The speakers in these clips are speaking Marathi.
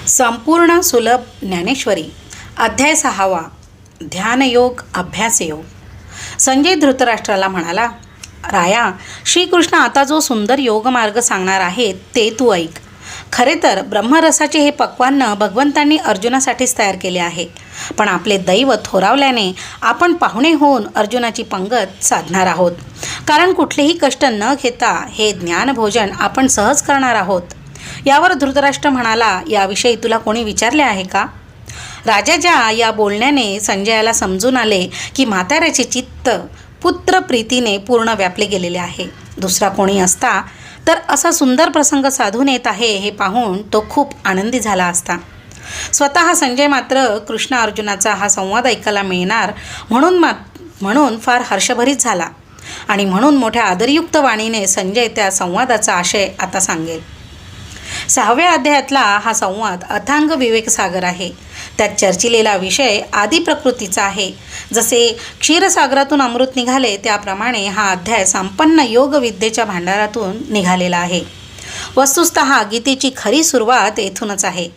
संपूर्ण सुलभ ज्ञानेश्वरी अध्याय 6 ध्यानयोग अभ्यासयोग. संजय धृतराष्ट्राला म्हणाला, राया, श्रीकृष्ण आता जो सुंदर योगमार्ग सांगणार आहेत ते तू ऐक. खरे तर ब्रह्मरसाचे हे पक्वान्न भगवंतांनी अर्जुनासाठीच तयार केले आहे, पण आपले दैव थोरावल्याने आपण पाहुणे होऊन अर्जुनाची पंगत साधणार आहोत. कारण कुठलेही कष्ट न घेता हे ज्ञानभोजन आपण सहज करणार आहोत. यावर धृतराष्ट्र म्हणाला, याविषयी तुला कोणी विचारले आहे का? राजाच्या या बोलण्याने संजयाला समजून आले की म्हाताऱ्याचे चित्त पुत्र प्रीतीने पूर्ण व्यापले गेलेले आहे. दुसरा कोणी असता तर असा सुंदर प्रसंग साधून येत आहे हे पाहून तो खूप आनंदी झाला असता. स्वतः संजय मात्र कृष्ण अर्जुनाचा हा संवाद ऐकायला मिळणार म्हणून फार हर्षभरीत झाला आणि म्हणून मोठ्या आदरयुक्त वाणीने संजय त्या संवादाचा आशय आता सांगेल. 6व्या अध्यायातला हा संवाद अथांग विवेकसागर आहे. त्यात चर्चिलेला विषय आदी प्रकृतीचा आहे. जसे क्षीरसागरातून अमृत निघाले त्याप्रमाणे हा अध्याय संपन्न योगविद्येच्या भांडारातून निघालेला आहे. वस्तुतः गीतेची खरी सुरुवात येथूनच आहे.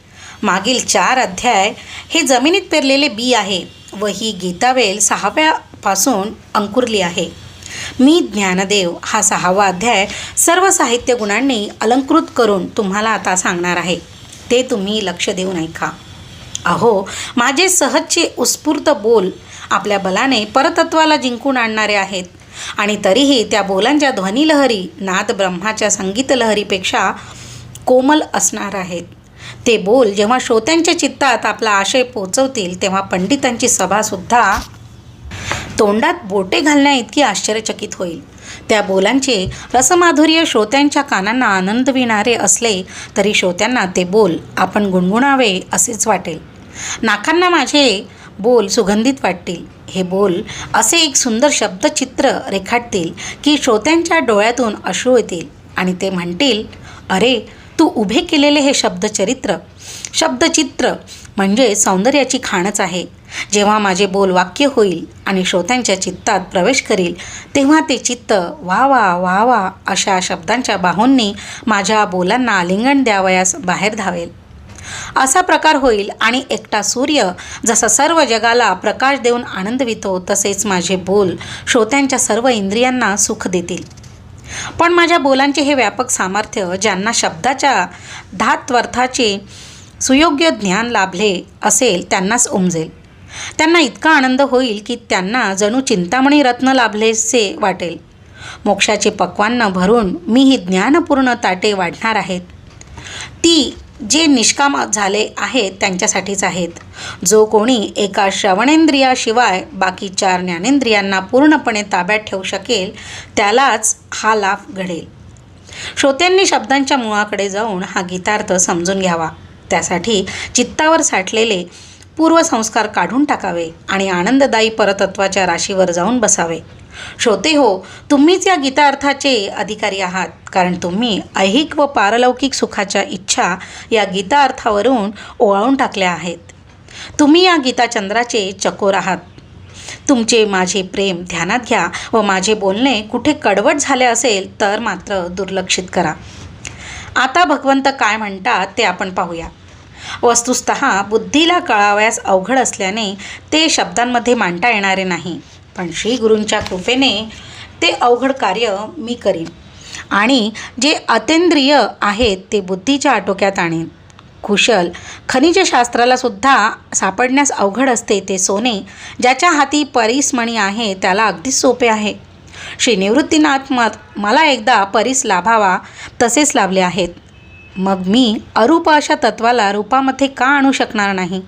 मागील 4 अध्याय हे जमिनीत पेरलेले बी आहे व ही गीतावेल 6व्यापासून अंकुरली आहे. मी ज्ञानदेव हा 6वा अध्याय सर्व साहित्य गुणांनी अलंकृत करून तुम्हाला आता सांगणार आहे. ते तुम्ही लक्ष देऊन ऐका. अहो, माझे सहजचे उत्स्फूर्त बोल आपल्या बलाने परतत्वाला जिंकून आणणारे आहेत आणि तरीही त्या बोलांच्या ध्वनिलहरी नाद ब्रह्माच्या संगीत लहरीपेक्षा कोमल असणार आहेत. ते बोल जेव्हा श्रोत्यांच्या चित्तात आपला आशय पोचवतील तेव्हा पंडितांची सभासुद्धा तोंडात बोटे घालण्या इतकी आश्चर्यचकित होईल. त्या बोलांचे रसमाधुर्य श्रोत्यांच्या कानांना आनंद विणारे असले तरी श्रोत्यांना ते बोल आपण गुणगुणावे असेच वाटेल. नाकांना माझे बोल सुगंधित वाटतील. हे बोल असे एक सुंदर शब्दचित्र रेखाटतील की श्रोत्यांच्या डोळ्यातून अश्रू येतील आणि ते म्हणतील, अरे, तू उभे केलेले हे शब्दचित्र म्हणजे सौंदर्याची खाणच आहे. जेव्हा माझे बोल वाक्य होईल आणि श्रोत्यांच्या चित्तात प्रवेश करील तेव्हा ते चित्त वा वा वा वा अशा शब्दांच्या बाहूंनी माझ्या बोलांना आलिंगन द्यावयास बाहेर धावेल. असा प्रकार होईल आणि एकटा सूर्य जसा सर्व जगाला प्रकाश देऊन आनंदवितो तसेच माझे बोल श्रोत्यांच्या सर्व इंद्रियांना सुख देतील. पण माझ्या बोलांचे हे व्यापक सामर्थ्य ज्यांना शब्दाच्या धात्वर्थाचे सुयोग्य ज्ञान लाभले असेल त्यांनाच उमजेल. त्यांना इतका आनंद होईल की त्यांना जणू चिंतामणी रत्न लाभलेसे वाटेल. मोक्षाचे पक्वान्न भरून मी ही ज्ञानपूर्ण ताटे वाढणार आहेत. ती जे निष्काम झाले आहेत त्यांच्यासाठीच आहेत. जो कोणी एका श्रवणेंद्रियाशिवाय बाकी 4 ज्ञानेंद्रियांना पूर्णपणे ताब्यात ठेवू शकेल त्यालाच हा लाभ घडेल. श्रोत्यांनी शब्दांच्या मुळाकडे जाऊन हा गीतार्थ समजून घ्यावा. त्यासाठी चित्तावर साठलेले पूर्वसंस्कार काढून टाकावे आणि आनंददायी परतत्वाच्या राशीवर जाऊन बसावे. श्रोते हो, तुम्हीच या गीतार्थाचे अधिकारी आहात, कारण तुम्ही ऐहिक व पारलौकिक सुखाच्या इच्छा या गीतार्थावरून ओवाळून टाकल्या आहेत. तुम्ही या गीताचंद्राचे चकोर आहात. तुमचे माझे प्रेम ध्यानात घ्या व माझे बोलणे कुठे कडवट झाले असेल तर मात्र दुर्लक्षित करा. आता भगवंत काय म्हणतात ते आपण पाहूया. वस्तुतः बुद्धीला कळावयास अवघड असल्याने ते शब्दांमध्ये मांडता येणारे नाही, पण श्री गुरूंच्या कृपेने ते अवघड कार्य मी करीन आणि जे अतेंद्रिय आहेत ते बुद्धीच्या आटोक्यात आणीन. कुशल खनिजशास्त्राला सुद्धा सापडण्यास अवघड असते ते सोने ज्याच्या हाती परीसमणी आहे त्याला अगदीच सोपे आहे. श्री निवृत्तीनाथ मला एकदा परीस लाभावा तसेच लाभले आहेत. मग मी अरूप अशा तत्वाला रूपामध्ये का आणू शकणार नाही?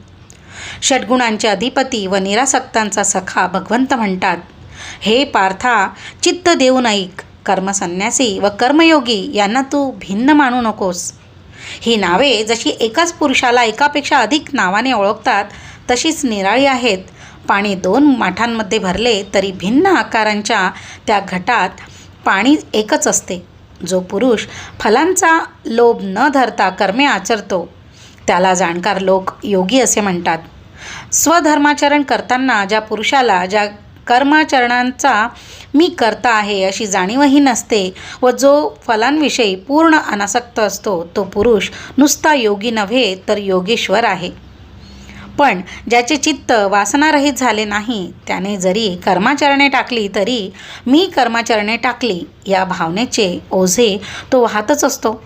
षड्गुणांचे अधिपती व निरासक्तांचा सखा भगवंत म्हणतात, हे पार्था, चित्त देऊन ऐक. कर्मसन्यासी व कर्मयोगी यांना तू भिन्न मानू नकोस. ही नावे जशी एकाच पुरुषाला एकापेक्षा अधिक नावाने ओळखतात तशीच निराळी आहेत. पाणी 2 माठांमध्ये भरले तरी भिन्न आकारांच्या त्या घटात पाणी एकच असते. जो पुरुष फलांचा लोभ न धरता कर्मे आचरतो त्याला जाणकार लोक योगी असे म्हणतात. स्वधर्माचरण करताना ज्या पुरुषाला ज्या कर्माचरणांचा मी करता आहे अशी जाणीवही नसते व जो फलांविषयी पूर्ण अनासक्त असतो तो पुरुष नुसता योगी नव्हे तर योगेश्वर आहे. पण ज्याचे चित्त वासनारहित झाले नाही त्याने जरी कर्माचरणे टाकली तरी मी कर्माचरणे टाकली या भावनेचे ओझे तो वाहतच असतो.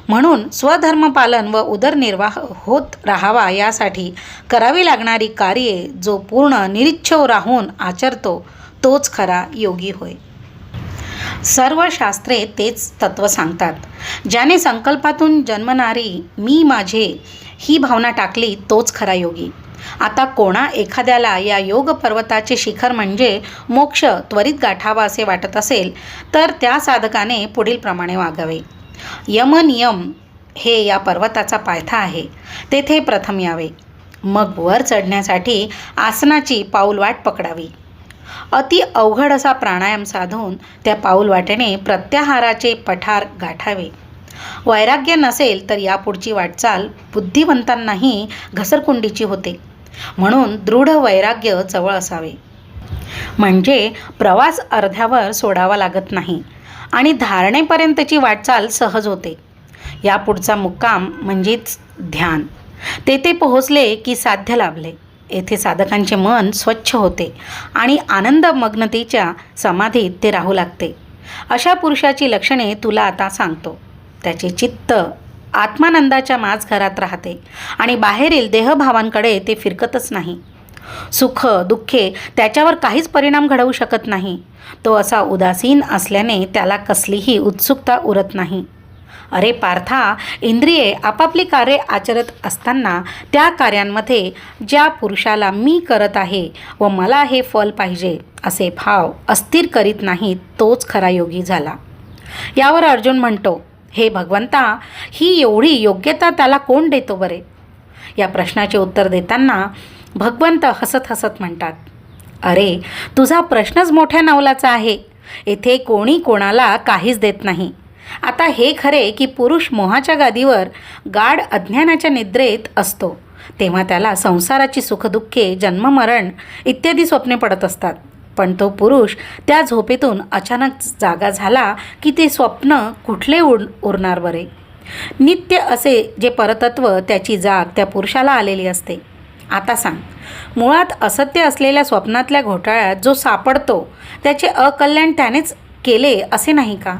म्हणून स्वधर्मपालन व उदरनिर्वाह होत राहावा यासाठी करावी लागणारी कार्ये जो पूर्ण निरीच्छव राहून आचरतो तोच खरा योगी होय. सर्व शास्त्रे तेच तत्त्व सांगतात. ज्याने संकल्पातून जन्मणारी मी माझे ही भावना टाकली तोच खरा योगी. आता कोणा एखाद्याला या योग पर्वताचे शिखर म्हणजे मोक्ष त्वरित गाठावा असे वाटत असेल तर त्या साधकाने पुढील प्रमाणे वागावे. यमनियम हे या पर्वताचा पायथा आहे. तेथे प्रथम यावे. मग वर चढण्यासाठी आसनाची पाऊलवाट पकडावी. अति अवघड असा प्राणायाम साधून त्या पाऊलवाटेने प्रत्याहाराचे पठार गाठावे. वैराग्य नसेल तर यापुढची वाटचाल बुद्धिवंतांनाही घसरकुंडीची होते. म्हणून दृढ वैराग्य जवळ असावे. म्हणजे प्रवास अर्ध्यावर सोडावा लागत नाही आणि धारणेपर्यंतची वाटचाल सहज होते. यापुढचा मुक्काम म्हणजेच ध्यान. तेथे पोहोचले की साध्य लाभले. येथे साधकांचे मन स्वच्छ होते आणि आनंदमग्नतेच्या समाधीत ते राहू लागते. अशा पुरुषाची लक्षणे तुला आता सांगतो. त्याचे चित्त आत्मानंदाच्या माझघरात राहते आणि बाहेरील देहभावांकडे ते फिरकतच नाही. सुख दुःखे त्याच्यावर काहीच परिणाम घडवू शकत नाही. तो असा उदासीन असल्याने त्याला कसलीही उत्सुकता उरत नाही. अरे पार्था, इंद्रिये आपापली कार्ये आचरत असताना त्या कार्यांमध्ये ज्या पुरुषाला मी करत आहे व मला हे फल पाहिजे असे भाव अस्थिर करीत नाही तोच खरा योगी झाला. यावर अर्जुन म्हणतो, हे भगवंता, ही एवढी योग्यता त्याला कोण देतो बरे? या प्रश्नाचे उत्तर देताना भगवंत हसत हसत म्हणतात, अरे तुझा प्रश्नच मोठ्या नवलाचा आहे. येथे कोणी कोणाला काहीच देत नाही. आता हे खरे की पुरुष मोहाच्या गादीवर गाढ अज्ञानाच्या निद्रेत असतो तेव्हा त्याला संसाराची सुखदुःखे जन्ममरण इत्यादी स्वप्ने पडत असतात. पण तो पुरुष त्या झोपेतून अचानक जागा झाला की ते स्वप्न कुठले उरणार बरे? नित्य असे जे परतत्व त्याची जाग त्या पुरुषाला आलेली असते. आता सांग, मुळात असत्य असलेल्या स्वप्नातल्या घोटाळ्यात जो सापडतो त्याचे अकल्याण त्यानेच केले असे नाही का?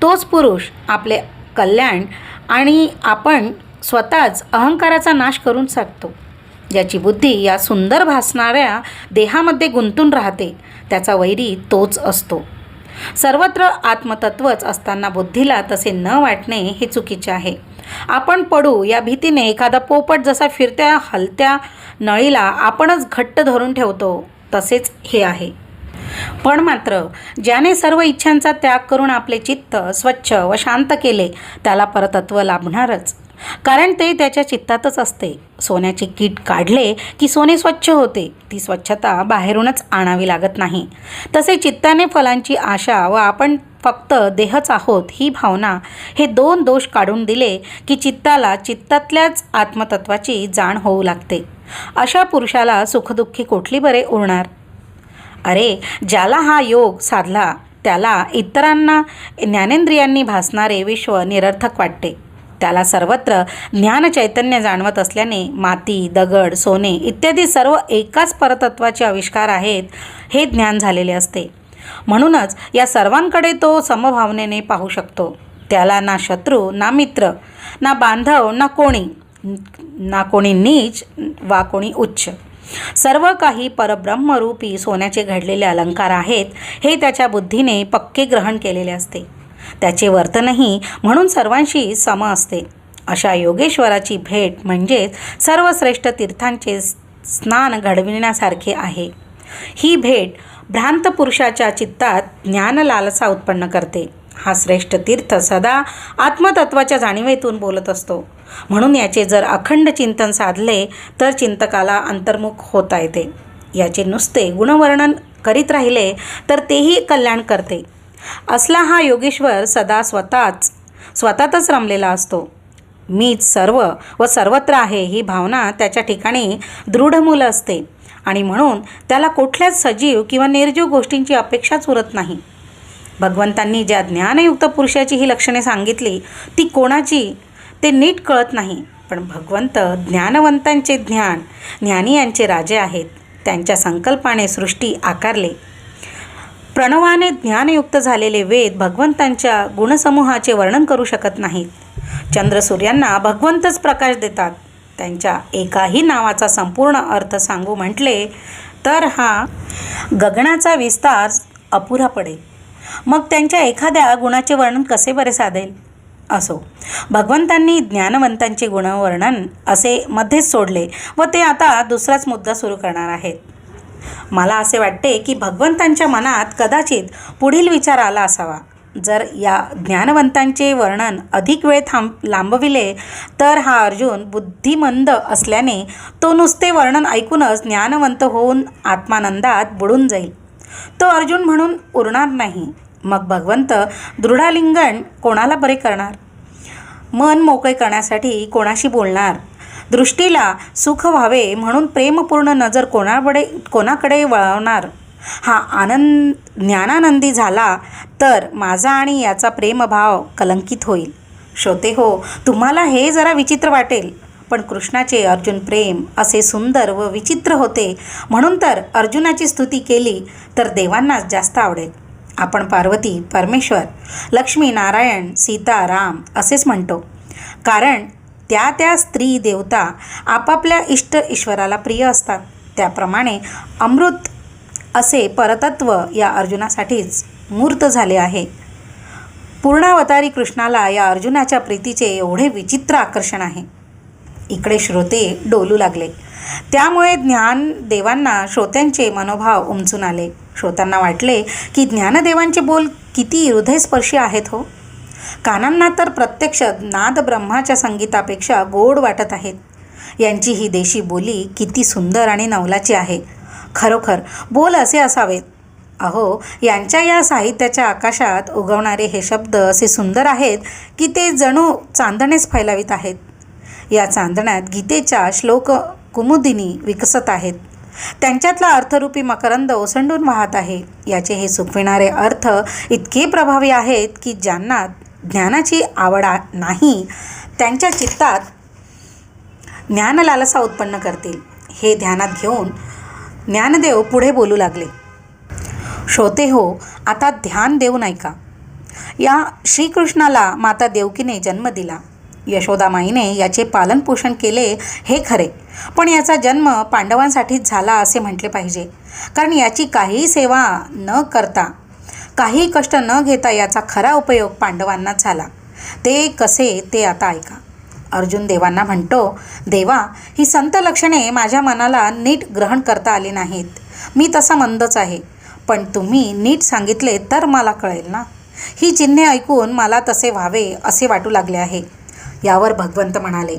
तोच पुरुष आपले कल्याण आणि आपण स्वतःच अहंकाराचा नाश करून टाकतो. ज्याची बुद्धी या सुंदर भासणाऱ्या देहामध्ये गुंतून राहते त्याचा वैरी तोच असतो. सर्वत्र आत्मतत्वच असताना बुद्धीला तसे न वाटणे हे चुकीचे आहे. आपण पडू या भीतीने एखादा पोपट जसा फिरत्या हलत्या नळीला आपणच घट्ट धरून ठेवतो तसेच हे आहे. पण मात्र ज्याने सर्व इच्छांचा त्याग करून आपले चित्त स्वच्छ व शांत केले त्याला परतत्व लाभणारच. कारण ते त्याच्या चित्तातच असते. सोन्याचे कीट काढले की सोने स्वच्छ होते. ती स्वच्छता बाहेरूनच आणावी लागत नाही. तसे चित्ताने फलांची आशा व आपण फक्त देहच आहोत ही भावना हे दोन दोष काढून दिले की चित्ताला चित्तातल्याच आत्मतत्वाची जाण होऊ लागते. अशा पुरुषाला सुखदुःखी कुठली बरे उरणार? अरे, ज्याला हा योग साधला त्याला इतरांना ज्ञानेंद्रियांनी भासणारे विश्व निरर्थक वाटते. त्याला सर्वत्र ज्ञान चैतन्य जाणवत असल्याने माती, दगड, सोने इत्यादी सर्व एकाच परतत्वाचे आविष्कार आहेत हे ज्ञान झालेले असते. म्हणूनच या सर्वांकडे तो समभावनेने पाहू शकतो. त्याला ना शत्रू ना मित्र ना बांधव ना कोणी नीच वा कोणी उच्च. सर्व काही परब्रह्मरूपी सोन्याचे घडलेले अलंकार आहेत हे त्याच्या बुद्धीने पक्के ग्रहण केलेले असते. त्याचे वर्तनही म्हणून सर्वांशी सम असते. अशा योगेश्वराची भेट म्हणजेच सर्वश्रेष्ठ तीर्थांचे स्नान घडविण्यासारखे आहे. ही भेट भ्रांत पुरुषाच्या चित्तात ज्ञान लालसा उत्पन्न करते. हा श्रेष्ठ तीर्थ सदा आत्मतत्वाच्या जाणीवेतून बोलत असतो. म्हणून याचे जर अखंड चिंतन साधले तर चिंतकाला अंतर्मुख होता येते. याचे नुसते गुणवर्णन करीत राहिले तर तेही कल्याण करते. असला हा योगेश्वर सदा स्वतःतच रमलेला असतो. मीच सर्व व सर्वत्र आहे ही भावना त्याच्या ठिकाणी दृढ मूल असते आणि म्हणून त्याला कुठल्याच सजीव किंवा निर्जीव गोष्टींची अपेक्षाच उरत नाही. भगवंतांनी ज्या ज्ञानयुक्त पुरुषाची ही लक्षणे सांगितली ती कोणाची ते नीट कळत नाही. पण भगवंत ज्ञानवंतांचे ज्ञानी यांचे राजे आहेत. त्यांच्या संकल्पाने सृष्टी आकारले. प्रणवाने ज्ञानयुक्त झालेले वेद भगवंतांच्या गुणसमूहाचे वर्णन करू शकत नाहीत. चंद्रसूर्यांना भगवंतच प्रकाश देतात. त्यांच्या एकाही नावाचा संपूर्ण अर्थ सांगू म्हटले तर हा गगनाचा विस्तार अपुरा पडेल. मग त्यांच्या एखाद्या गुणाचे वर्णन कसे बरे साधेल? असो, भगवंतांनी ज्ञानवंतांचे गुणवर्णन असे मध्येच सोडले व ते आता दुसराच मुद्दा सुरू करणार आहेत. मला असे वाटते की भगवंतांच्या मनात कदाचित पुढील विचार आला असावा. जर या ज्ञानवंतांचे वर्णन अधिक वेळ लांबविले तर हा अर्जुन बुद्धिमंद असल्याने तो नुसते वर्णन ऐकूनच ज्ञानवंत होऊन आत्मानंदात बुडून जाईल. तो अर्जुन म्हणून उरणार नाही. मग भगवंत दृढालिंगन कोणाला बरे करणार? मन मोकळे करण्यासाठी कोणाशी बोलणार? दृष्टीला सुख व्हावे म्हणून प्रेमपूर्ण नजर कोणाकडे वळवणार? हा ज्ञानानंदी झाला तर माझा आणि याचा प्रेमभाव कलंकित होईल. श्रोते हो, तुम्हाला हे जरा विचित्र वाटेल, पण कृष्णाचे अर्जुन प्रेम असे सुंदर व विचित्र होते म्हणून तर अर्जुनाची स्तुती केली तर देवांनाच जास्त आवडेल. आपण पार्वती, परमेश्वर, लक्ष्मी, नारायण, सीता, राम असेच म्हणतो, कारण त्या स्त्री देवता आपापल्या इष्ट ईश्वराला प्रिय असतात. त्याप्रमाणे अमृत असे परतत्व या अर्जुनासाठीच मूर्त झाले आहे. पूर्णावतारी कृष्णाला या अर्जुनाच्या प्रीतीचे एवढे विचित्र आकर्षण आहे. इकडे श्रोते डोलू लागले. त्यामुळे ज्ञानदेवांना श्रोत्यांचे मनोभाव उमजून आले. श्रोत्यांना वाटले की ज्ञानदेवांचे बोल किती हृदयस्पर्शी आहेत हो. कानांना तर प्रत्यक्ष नाद ब्रह्माच्या संगीतापेक्षा गोड वाटत आहेत. यांची ही देशी बोली किती सुंदर आणि नवलाची आहे. खरोखर बोल असे असावेत. अहो, यांच्या या साहित्याच्या आकाशात उगवणारे हे शब्द असे सुंदर आहेत की ते जणू चांदणेच फैलावित आहेत. या चांदण्यात गीतेच्या श्लोक कुमुदिनी विकसत आहेत. त्यांच्यातला अर्थरूपी मकरंद ओसंडून वाहत आहे. याचे हे सुकविणारे अर्थ इतके प्रभावी आहेत की ज्यांना ज्ञानाची आवड नाही त्यांच्या चित्तात ज्ञानलालसा उत्पन्न करतील. हे ध्यानात घेऊन ज्ञानदेव पुढे बोलू लागले. श्रोते हो, आता ध्यान देऊन ऐका. या श्रीकृष्णाला माता देवकीने जन्म दिला. यशोदामाईने याचे पालनपोषण केले हे खरे, पण याचा जन्म पांडवांसाठीच झाला असे म्हटले पाहिजे. कारण याची काहीही सेवा न करता, काही कष्ट न घेता याचा खरा उपयोग पांडवांनाच झाला. ते कसे ते आता ऐका. अर्जुन देवांना म्हणतो, देवा, ही संत लक्षणे माझ्या मनाला नीट ग्रहण करता आली नाहीत. मी तसा मंदच आहे, पण तुम्ही नीट सांगितले तर मला कळेल ना. ही चिन्हे ऐकून मला तसे व्हावे असे वाटू लागले आहे. यावर भगवंत म्हणाले,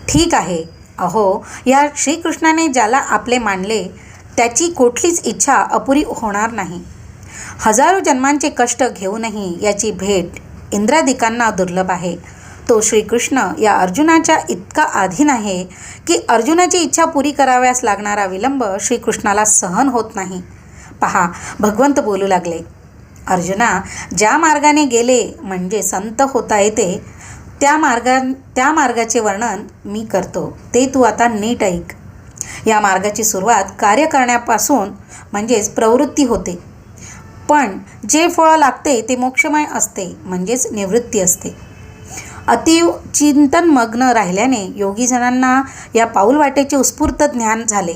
ठीक आहे. अहो, या श्रीकृष्णाने ज्याला आपले मानले त्याची कुठलीच इच्छा अपुरी होणार नाही. हजारो जन्मांचे कष्ट घेऊनही याची भेट इंद्रादिकांना दुर्लभ आहे. तो श्रीकृष्ण या अर्जुनाच्या इतका अधीन आहे की अर्जुनाची इच्छा पुरी कराव्यास लागणारा विलंब श्रीकृष्णाला सहन होत नाही. पहा, भगवंत बोलू लागले, अर्जुना, ज्या मार्गाने गेले म्हणजे संत होता येते त्या मार्गाचे वर्णन मी करतो, ते तू आता नीट ऐक. या मार्गाची सुरुवात कार्य करण्यापासून म्हणजेच प्रवृत्ती होते, पण जे फळ लागते ते मोक्षमय असते म्हणजेच निवृत्ती असते. अतीव चिंतनमग्न राहिल्याने योगीजनांना या पाऊलवाटेचे उत्स्फूर्त ज्ञान झाले.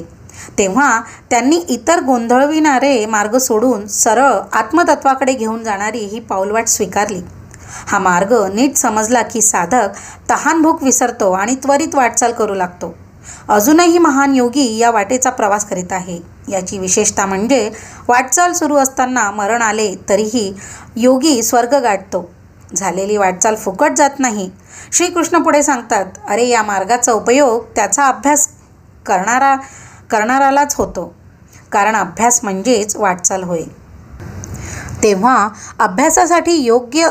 तेव्हा त्यांनी इतर गोंधळविणारे मार्ग सोडून सरळ आत्मतत्वाकडे घेऊन जाणारी ही पाऊलवाट स्वीकारली. हा मार्ग नीट समजला की साधक तहानभूक विसरतो आणि त्वरित वाटचाल करू लागतो. अजूनही महान योगी या वाटेचा प्रवास करीत आहे. याची विशेषता म्हणजे वाटचाल सुरू असताना मरण आले तरीही योगी स्वर्ग गाठतो. झालेली वाटचाल फुकट जात नाही. श्रीकृष्ण पुढे सांगतात, अरे, या मार्गाचा उपयोग त्याचा अभ्यास करणारालाच होतो, कारण अभ्यास म्हणजेच वाटचाल होय. तेव्हा अभ्यासासाठी योग्य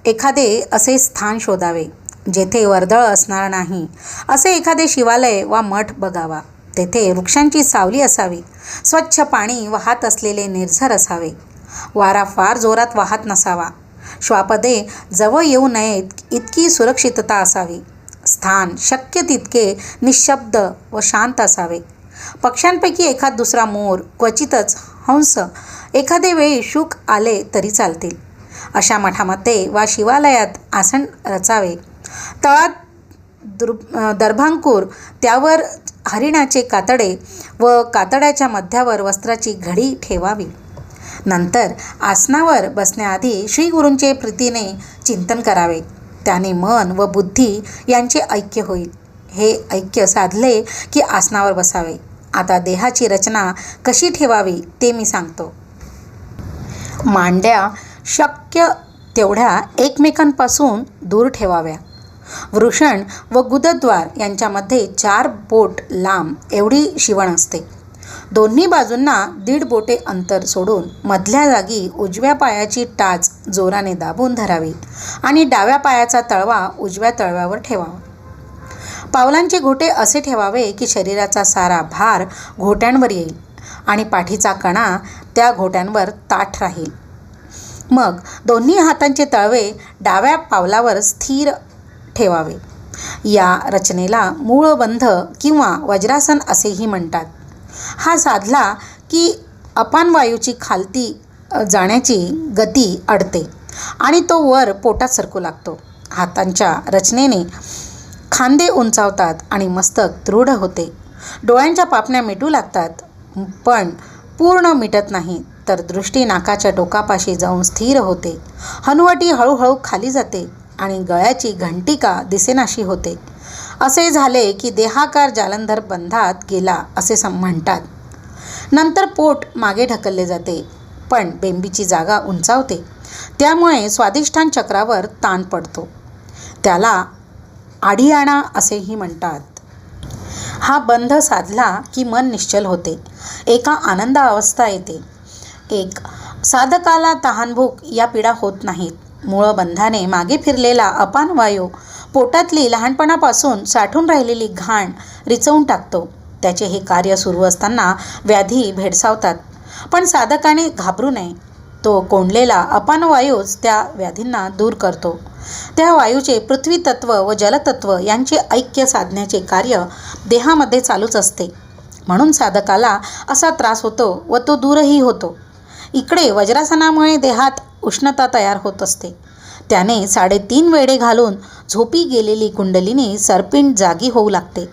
एखादे असे स्थान शोधावे. जेथे वर्दळ असणार नाही असे एखादे शिवालय वा मठ बघावा. तेथे वृक्षांची सावली असावी, स्वच्छ पाणी वाहत असलेले निर्झर असावे, वारा फार जोरात वाहत नसावा, श्वापदे जवळ येऊ नयेत इतकी सुरक्षितता असावी, स्थान शक्य तितके निशब्द व शांत असावे. पक्ष्यांपैकी एखाद दुसरा मोर, क्वचितच हंस एखादे वेळी शुक आले तरी चालतील. अशा मठामध्ये वा शिवालयात आसन रचावे. तळात दर्भांकुर, त्यावर हरिणाचे कातडे व कातड्याच्या मध्यावर वस्त्राची घडी ठेवावी. नंतर आसनावर बसण्याआधी श्रीगुरूंचे प्रीतीने चिंतन करावे. त्याने मन व बुद्धी यांचे ऐक्य होईल. हे ऐक्य साधले की आसनावर बसावे. आता देहाची रचना कशी ठेवावी ते मी सांगतो. मांड्या शक्य तेवढ्या एकमेकांपासून दूर ठेवाव्या. वृषण व गुदद्वार यांच्यामध्ये 4 बोट लांब एवढी शिवण असते. दोन्ही बाजूंना 1.5 बोटे अंतर सोडून मधल्या जागी उजव्या पायाची टाच जोराने दाबून धरावी आणि डाव्या पायाचा तळवा उजव्या तळव्यावर ठेवावा. पावलांचे घोटे असे ठेवावे की शरीराचा सारा भार घोट्यांवर येईल आणि पाठीचा कणा त्या घोट्यांवर ताठ राहील. मग दोन्ही हातांचे तळवे डाव्या पावलावर स्थिर ठेवावे. या रचनेला मूळबंध किंवा वज्रासन असेही म्हणतात. हा साधला की अपानवायूची खालती जाण्याची गती अडते आणि तो वर पोटात सरकू लागतो. हातांच्या रचनेने खांदे उंचावतात आणि मस्तक दृढ होते. डोळ्यांच्या पापण्या मिटू लागतात, पण पूर्ण मिटत नाही, तर दृष्टी नाकाच्या टोकापाशी जाऊन स्थिर होते. हनुवटी हळूहळू खाली जाते आणि गळ्याची घंटिका दिसेनाशी होते. असे झाले की देहाकार जालंधर बंधात गेला असे म्हणतात. नंतर पोट मागे ढकलले जाते, पण बेंबीची जागा उंचावते. त्यामुळे स्वादिष्ठान चक्रावर ताण पडतो. त्याला आढियाणा असेही म्हणतात. हा बंध साधला की मन निश्चल होते. एका आनंदावस्था येते. एक साधकाला तहानभूक या पीडा होत नाहीत. मूळबंधाने मागे फिरलेला अपान वायू पोटातली लहानपणापासून साठून राहिलेली घाण रिचवून टाकतो. त्याचे हे कार्य सुरू असताना व्याधी भेडसावतात, पण साधकाने घाबरू नये. तो कोंडलेला अपान वायूच त्या व्याधींना दूर करतो. त्या वायूचे पृथ्वी तत्व व जलतत्व यांचे ऐक्य साधण्याचे कार्य देहामध्ये चालूच असते. म्हणून साधकाला असा त्रास होतो व तो दूरही होतो. इकडे वज्रासनामुळे देहात उष्णता तयार होत असते. त्याने 3.5 वेढे घालून झोपी गेलेली कुंडलिनी सरपिंड जागी होऊ लागते.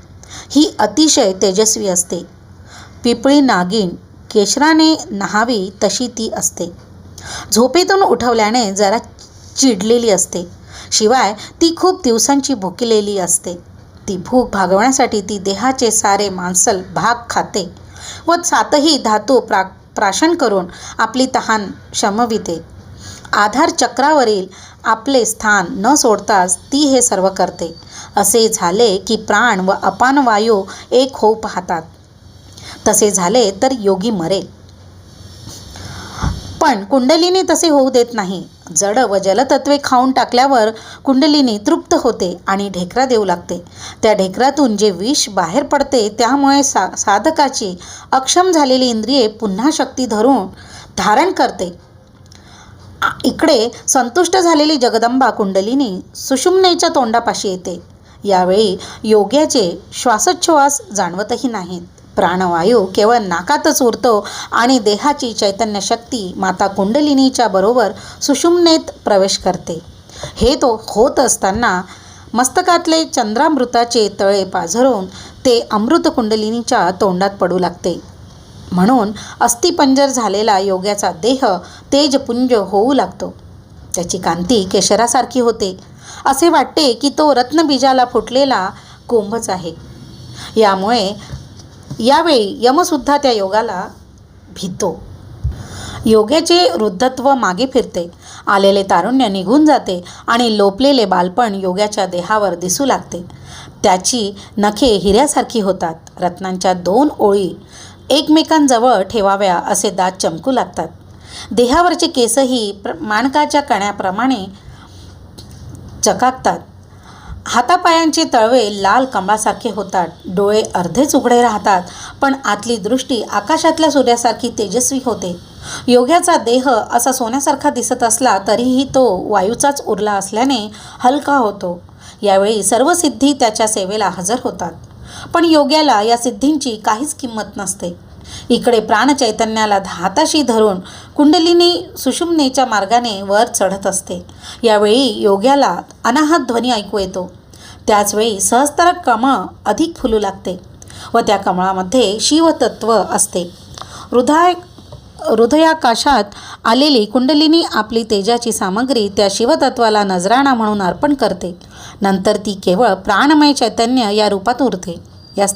ही अतिशय तेजस्वी असते. पिपळी नागिन केशराने नहावी तशी ती असते. झोपेतून उठवल्याने जरा चिडलेली असते. शिवाय ती खूप दिवसांची भुकेलेली असते. ती भूक भागवण्यासाठी ती देहाचे सारे मांसल भाग खाते व 7ही धातू प्राशन करून आपली तहान शमविते. आधार चक्रावरील आपले स्थान न सोडताच ती हे सर्व करते. असे झाले की प्राण व अपान वायू एक होऊ पाहतात. तसे झाले तर योगी मरेल. पण कुंडलिनी तसे होऊ देत नाही. जड व जलतत्वे खाऊन टाकल्यावर कुंडलिनी तृप्त होते आणि ढेकरा देऊ लागते. त्या ढेकरातून जे विष बाहेर पडते त्यामुळे साधकाची अक्षम झालेली इंद्रिये पुन्हा शक्ती धारण करते. इकडे संतुष्ट झालेली जगदंबा कुंडलिनी सुषुम्नेच्या तोंडापाशी येते. यावेळी योग्याचे श्वासोच्छ्वास जाणवतही नाहीत. प्राणवायू केवळ नाकातच उरतो आणि देहाची चैतन्य शक्ती माता कुंडलिनीच्या बरोबर सुषुम्नेत प्रवेश करते. हे तो होत असताना मस्तकातले चंद्रामृताचे तळे पाझरून ते अमृत कुंडलिनीच्या तोंडात पडू लागते. म्हणून अस्थिपंजर झालेला योग्याचा देह तेजपुंज होऊ लागतो. त्याची कांती केशरासारखी होते. असे वाटते की तो रत्नबीजाला फुटलेला कोंबच आहे. यावेळी यमसुद्धा त्या योगाला भीतो. योग्याचे वृद्धत्व मागे फिरते. आलेले तारुण्य निघून जाते आणि लोपलेले बालपण योग्याच्या देहावर दिसू लागते. त्याची नखे हिऱ्यासारखी होतात. रत्नांच्या 2 ओळी एकमेकांजवळ ठेवाव्या असे दात चमकू लागतात. देहावरचे केसही माणकाच्या कण्याप्रमाणे चकाकतात हातापायांचे तळवे लाल कमळासारखे होतात, डोळे अर्धेच उघडे राहतात, पण आतली दृष्टी आकाशातल्या सूर्यासारखी तेजस्वी होते. योग्याचा देह असा सोन्यासारखा दिसत असला तरीही तो वायूचाच उरला असल्याने हलका होतो. यावेळी सर्व सिद्धी त्याच्या सेवेला हजर होतात. पण योग्याला या सिद्धींची काहीच किंमत नसते. इकडे प्राणचैतन्याला हाताशी धरून कुंडलिनी सुषुम्नेच्या मार्गाने वर चढत असते. यावेळी योग्याला अनाहत ध्वनी ऐकू येतो. त्याचवेळी सहस्त्र कमळ अधिक फुलू लागते व त्या कमळामध्ये शिवतत्व असते. हृदयाकाशात आलेली कुंडलिनी आपली तेजाची सामग्री त्या शिवतत्वाला नजराणा म्हणून अर्पण करते. नंतर ती केवळ प्राणमय चैतन्य या रूपात उरते. या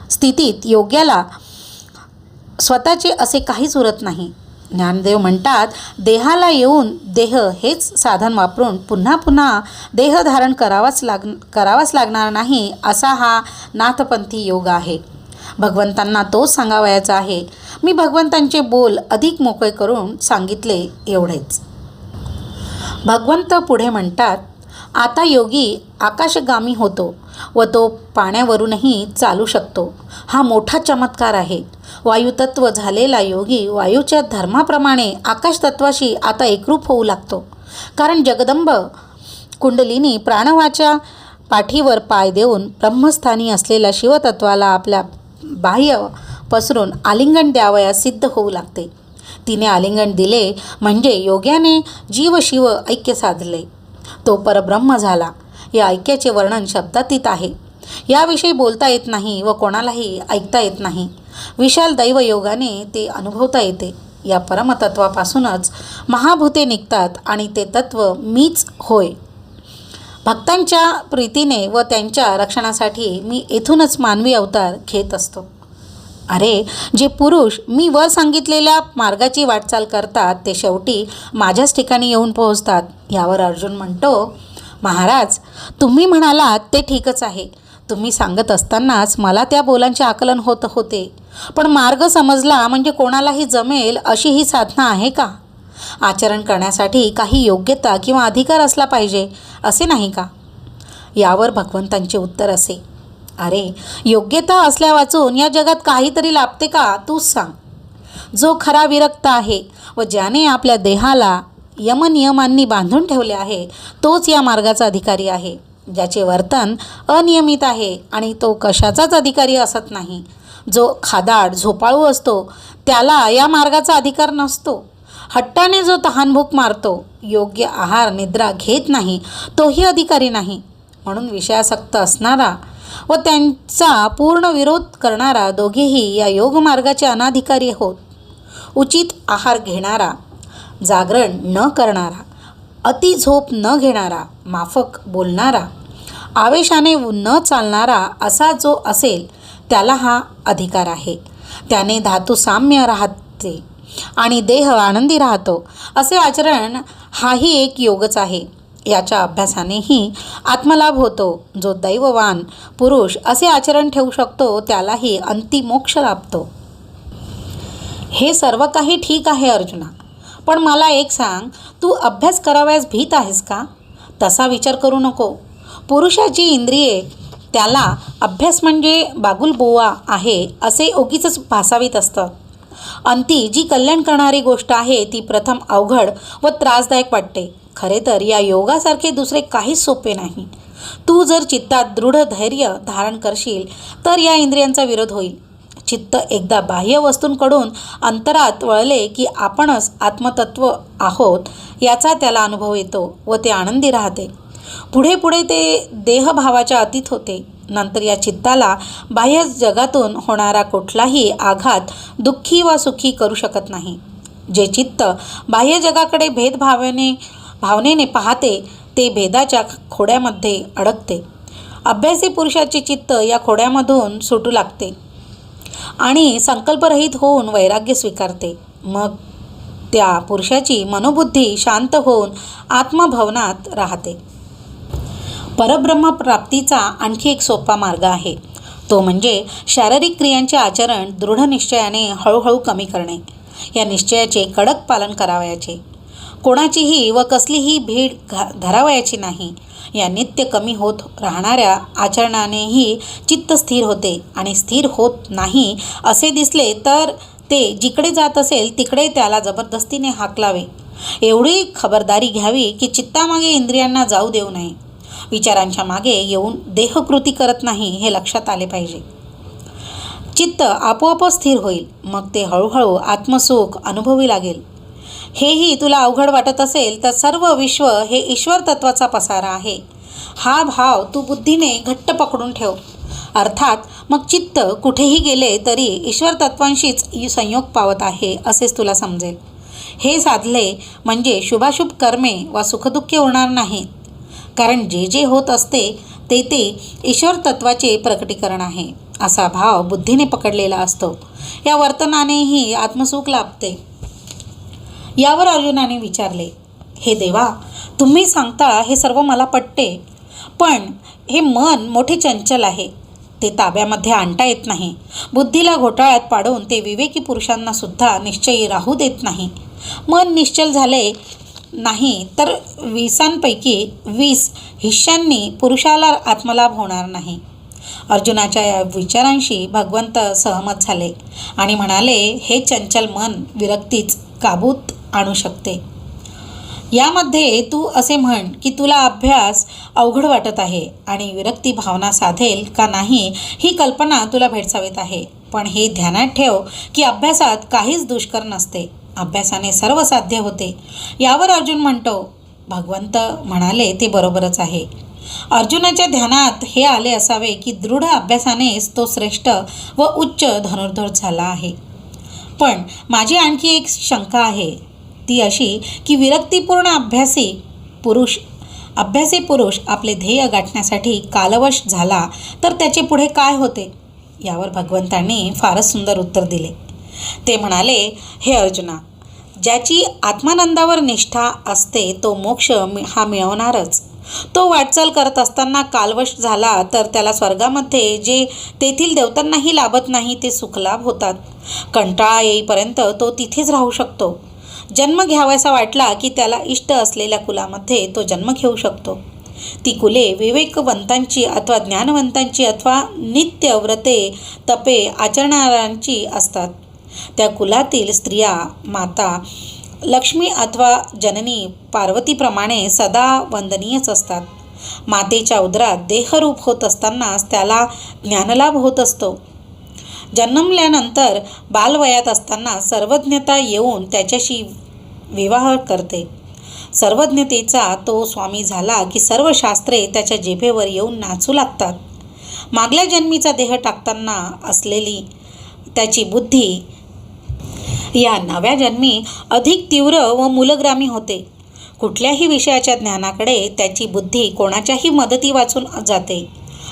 स्थितीत योग्याला स्वतःचे असे काहीच उरत नाही. ज्ञानदेव म्हणतात, देहाला येऊन देह हेच साधन वापरून पुन्हा पुन्हा देह धारण करावाच लागणार नाही, असा हा नाथपंथी योग आहे. भगवंतांना तोच सांगावयाचा आहे. मी भगवंतांचे बोल अधिक मोकळे करून सांगितले एवढेच. भगवंत पुढे म्हणतात, आता योगी आकाशगामी होतो व तो पाण्यावरूनही चालू शकतो. हा मोठा चमत्कार आहे. वायुतत्व झालेला योगी वायूच्या धर्माप्रमाणे आकाशतत्वाशी आता एकरूप होऊ लागतो. कारण जगदंब कुंडलिनी प्राणवाच्या पाठीवर पाय देऊन ब्रह्मस्थानी असलेल्या शिवतत्वाला आपल्या बाह्य पसरून आलिंगन द्यावयास सिद्ध होऊ लागते. तिने आलिंगन दिले म्हणजे योग्याने जीव शिव ऐक्य साधले. तो परब्रह्म झाला. या ऐक्याचे वर्णन शब्दातीत आहे. याविषयी बोलता येत नाही व कोणालाही ऐकता येत नाही. विशाल दैवयोगाने ते अनुभवता येते. या परमतत्वापासूनच महाभूते निघतात आणि ते तत्व मीच होय. भक्तांच्या प्रीतीने व त्यांच्या रक्षणासाठी मी येथूनच मानवी अवतार घेत असतो. अरे, जे पुरुष मी वर सांगितलेल्या मार्गाची वाटचाल करतात ते शेवटी माझ्याच ठिकाणी येऊन पोहोचतात. यावर अर्जुन म्हणतो, महाराज, तुम्ही म्हणालात ते ठीकच आहे. तुम्ही सांगत असतानाच मला त्या बोलांचे आकलन होत होते. पण मार्ग समजला म्हणजे कोणालाही जमेल अशी ही साधना आहे का? आचरण करण्यासाठी काही योग्यता किंवा अधिकार असला पाहिजे असे नाही का? यावर भगवंतांचे उत्तर असे, अरे, योग्यता असल्या वाचून या जगात काहीतरी लाभते का? तूच सांग. जो खरा विरक्त आहे व ज्याने आपल्या देहाला यमनियमांनी बांधून ठेवले आहे तोच या मार्गाचा अधिकारी आहे. ज्याचे वर्तन अनियमित आहे आणि तो कशाचाच अधिकारी असत नाही. जो खादाड झोपाळू असतो त्याला या मार्गाचा अधिकार नसतो. हट्टाने जो तहानभूक मारतो, योग्य आहार निद्रा घेत नाही, तोही अधिकारी नाही. म्हणून विषयासक्त असणारा व त्यांचा पूर्ण विरोध करणारा दोघेही या योगमार्गाचे अनाधिकारी होत. उचित आहार घेणारा, जागरण न करणारा, अति झोप न घेणारा, माफक बोलणारा, आवेशाने न चालणारा असा जो असेल त्याला हा अधिकार आहे. त्याने धातू साम्य राहते आणि देह आनंदी राहतो. असे आचरण हाही एक योगच आहे. याच्या अभ्यासानेही आत्मलाभ होतो. जो दैववान पुरुष असे आचरण ठेवू शकतो त्यालाही अंतिम मोक्ष लाभतो. हे सर्व काही ठीक आहे अर्जुना, पण मला एक सांग, तू अभ्यास करावयास भीत आहेस का? तसा विचार करू नको. पुरुषाची इंद्रिये त्याला अभ्यास म्हणजे बागुलबुवा आहे असे उगीच भासावीत असतं. अंती जी कल्याण करणारी गोष्ट आहे ती प्रथम अवघड व त्रासदायक वाटते. खरे तर या योगासारखे दुसरे काहीच सोपे नाही. तू जर चित्तात दृढ धैर्य धारण करशील तर या इंद्रियांचा विरोध होईल. चित्त एकदा बाह्य वस्तूंकडून अंतरात वळले की आपणच आत्मतत्व आहोत याचा त्याला अनुभव येतो व ते आनंदी राहते. पुढे पुढे ते देहभावाच्या अतीत होते. नंतर या चित्ताला बाह्य जगातून होणारा कुठलाही आघात दुःखी वा सुखी करू शकत नाही. जे चित्त बाह्य जगाकडे भावनेने पाहते ते भेदाच्या खोड्यामध्ये अडकते. अभ्यासी पुरुषाचे चित्त या खोड्यामधून सुटू लागते आणि संकल्परहित होऊन वैराग्य स्वीकारते. मग त्या पुरुषाची मनोबुद्धी शांत होऊन आत्मभवनात राहते. परब्रह्म प्राप्तीचा आणखी एक सोपा मार्ग आहे. तो म्हणजे शारीरिक क्रियांचे आचरण दृढ निश्चयाने हळूहळू कमी करणे. या निश्चयाचे कडक पालन करावयाचे. कोणाचीही व कसलीही भीड धरावयाची नाही. या नित्य कमी होत राहणाऱ्या आचरणानेही चित्त स्थिर होते आणि स्थिर होत नाही असे दिसले तर ते जिकडे जात असेल तिकडे त्याला जबरदस्तीने हाकलावे. एवढी खबरदारी घ्यावी की चित्तामागे इंद्रियांना जाऊ देऊ नये. विचारांच्या मागे येऊन देहकृती करत नाही हे लक्षात आले पाहिजे. चित्त आपोआप स्थिर होईल. मग ते हळूहळू आत्मसुख अनुभवी लागेल. हेही तुला अवघड वाटत असेल तर सर्व विश्व हे ईश्वर तत्वाचा पसारा आहे. हा भाव तू बुद्धीने घट्ट पकडून ठेव. अर्थात मग चित्त कुठेही गेले तरी ईश्वर तत्वांशीच संयोग पावत आहे असेच तुला समजेल. हे साधले म्हणजे शुभाशुभ कर्मे वा सुखदुःखे होणार नाहीत. कारण जे जे होत असते ते ते ईश्वर तत्वाचे प्रकटीकरण आहे असा भाव बुद्धीने पकडलेला असतो. या वर्तनानेही आत्मसुख लाभते. यावर अर्जुनाने विचारले, हे देवा, तुम्ही सांगता हे सर्व मला पटते, पण हे मन मोठे चंचल आहे. ते ताब्यामध्ये आणता येत नाही. बुद्धीला घोटाळ्यात पाडून ते विवेकी पुरुषांना सुद्धा निश्चयी राहू देत नाही. मन निश्चल झाले नाही तर 20पैकी 20 हिश्श्यांनी पुरुषाला आत्मलाभ होणार नाही. अर्जुनाच्या या विचारांशी भगवंत सहमत झाले आणि म्हणाले, हे चंचल मन विरक्तीच काबूत आणू शकते. यामध्ये तू असे म्हण की तुला अभ्यास अवघड वाटत आहे आणि विरक्ती भावना साधेल का नाही ही कल्पना तुला भेडसावीत आहे. पण हे ध्यानात ठेव की अभ्यासात काहीच दुष्कर नसते. अभ्यासाने सर्व साध्य होते. यावर अर्जुन म्हणतो, भगवंत म्हणाले ते बरोबरच आहे. अर्जुनाच्या ध्यानात हे आले असावे की दृढ अभ्यासानेच तो श्रेष्ठ व उच्च धनुर्धर झाला आहे. पण माझी आणखी एक शंका आहे. ती अशी की विरक्तीपूर्ण अभ्यासी पुरुष आपले ध्येय गाठण्यासाठी कालवश झाला तर त्याचे पुढे काय होते. यावर भगवंतांनी फारच सुंदर उत्तर दिले. ते म्हणाले, हे अर्जुना, ज्याची आत्मानंदावर निष्ठा असते तो मोक्ष हा मिळवणारच. तो वाटचाल करत असताना कालवश झाला तर त्याला स्वर्गामध्ये जे तेथील देवतांनाही लाभत नाही ते सुखलाभ होतात. कंटाळा येईपर्यंत तो तिथेच राहू शकतो. जन्म घ्यावासा वाटला की त्याला इष्ट असलेल्या कुलामध्ये तो जन्म घेऊ शकतो. ती कुले विवेकवंतांची अथवा ज्ञानवंतांची अथवा नित्य व्रते तपे आचरणाऱ्यांची असतात. त्या कुलातील स्त्रिया माता लक्ष्मी अथवा जननी पार्वतीप्रमाणे सदा वंदनीयच असतात. मातेच्या उदरात देहरूप होत असतानाच त्याला ज्ञानलाभ होत असतो. जन्मल्यानंतर बालवयात असताना सर्वज्ञता येऊन त्याच्याशी विवाह करते. सर्वज्ञतेचा तो स्वामी झाला की सर्व शास्त्रे त्याच्या जिभेवर येऊन नाचू लागतात. मागल्या जन्मीचा देह टाकताना असलेली त्याची बुद्धी या नव्या जन्मी अधिक तीव्र व मूलग्रामी होते. कुठल्याही विषयाच्या ज्ञानाकडे त्याची बुद्धी कोणाच्याही मदती वाचून जाते.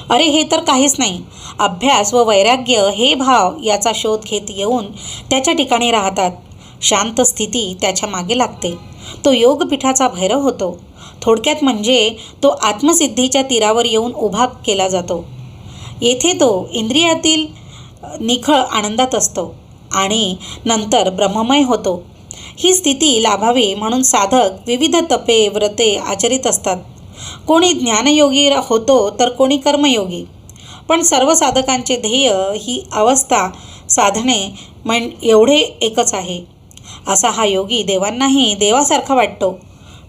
अरे हे तर काहीच नाही. अभ्यास व वैराग्य हे भाव याचा शोध घेत येऊन त्याच्या ठिकाणी राहतात. शांत स्थिती त्याच्या मागे लागते. तो योगपीठाचा भैरव होतो. थोडक्यात म्हणजे तो आत्मसिद्धीच्या तीरावर येऊन उभा केला जातो. येथे तो इंद्रियातील निखळ आनंदात असतो आणि नंतर ब्रह्ममय होतो. ही स्थिती लाभावी म्हणून साधक विविध तपे व्रते आचरित असतात. कोणी ज्ञानयोगी होतो तर कोणी कर्मयोगी. पण सर्व साधकांचे ध्येय ही अवस्था साधणे एवढे एकच आहे. असा हा योगी देवांनाही देवासारखा वाटतो.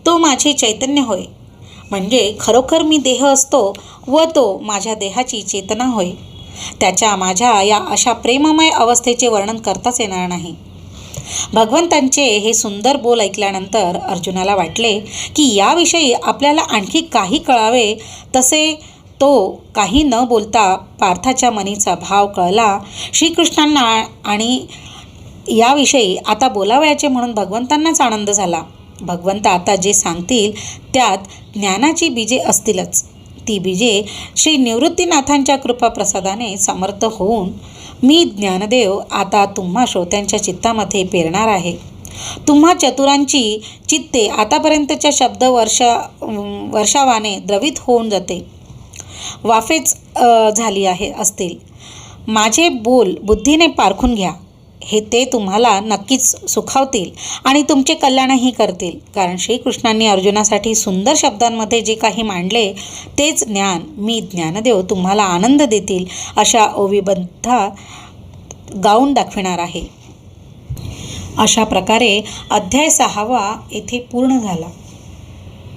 तो माझे चैतन्य होय. म्हणजे खरोखर मी देह असतो व तो माझ्या देहाची चेतना होय. त्याच्या माझ्या या अशा प्रेममय अवस्थेचे वर्णन करताच येणार नाही. भगवंतांचे हे सुंदर बोल ऐकल्यानंतर अर्जुनाला वाटले की याविषयी आपल्याला आणखी काही कळावे. तसे तो काही न बोलता पार्थाच्या मनीचा भाव कळला श्रीकृष्णांना आणि याविषयी आता बोलावयाचे म्हणून भगवंतांनाच आनंद झाला. भगवंत आता जे सांगतील त्यात ज्ञानाची बीजे असतीलच. ती बीजे श्री निवृत्तीनाथांच्या कृपाप्रसादाने समर्थ होऊन मी ज्ञानदेव आता तुम्हा श्रोत्यांच्या चित्तामध्ये पेरणार आहे. तुम्हा चतुरांची चित्ते आतापर्यंतच्या शब्द वर्षावाने द्रवित होऊन जाते वाफेच झाली असतील. माझे बोल बुद्धीने पारखून घ्या. हे ते तुम्हाला नक्कीच सुखावतील आणि तुमचे कल्याणही करतील. कारण श्रीकृष्णांनी अर्जुनासाठी सुंदर शब्दांमध्ये जे काही मांडले तेच ज्ञान मी ज्ञानदेव तुम्हाला आनंद देतील अशा ओवीबद्धा गाऊन दाखविणार आहे. अशा प्रकारे अध्याय 6 येथे पूर्ण झाला.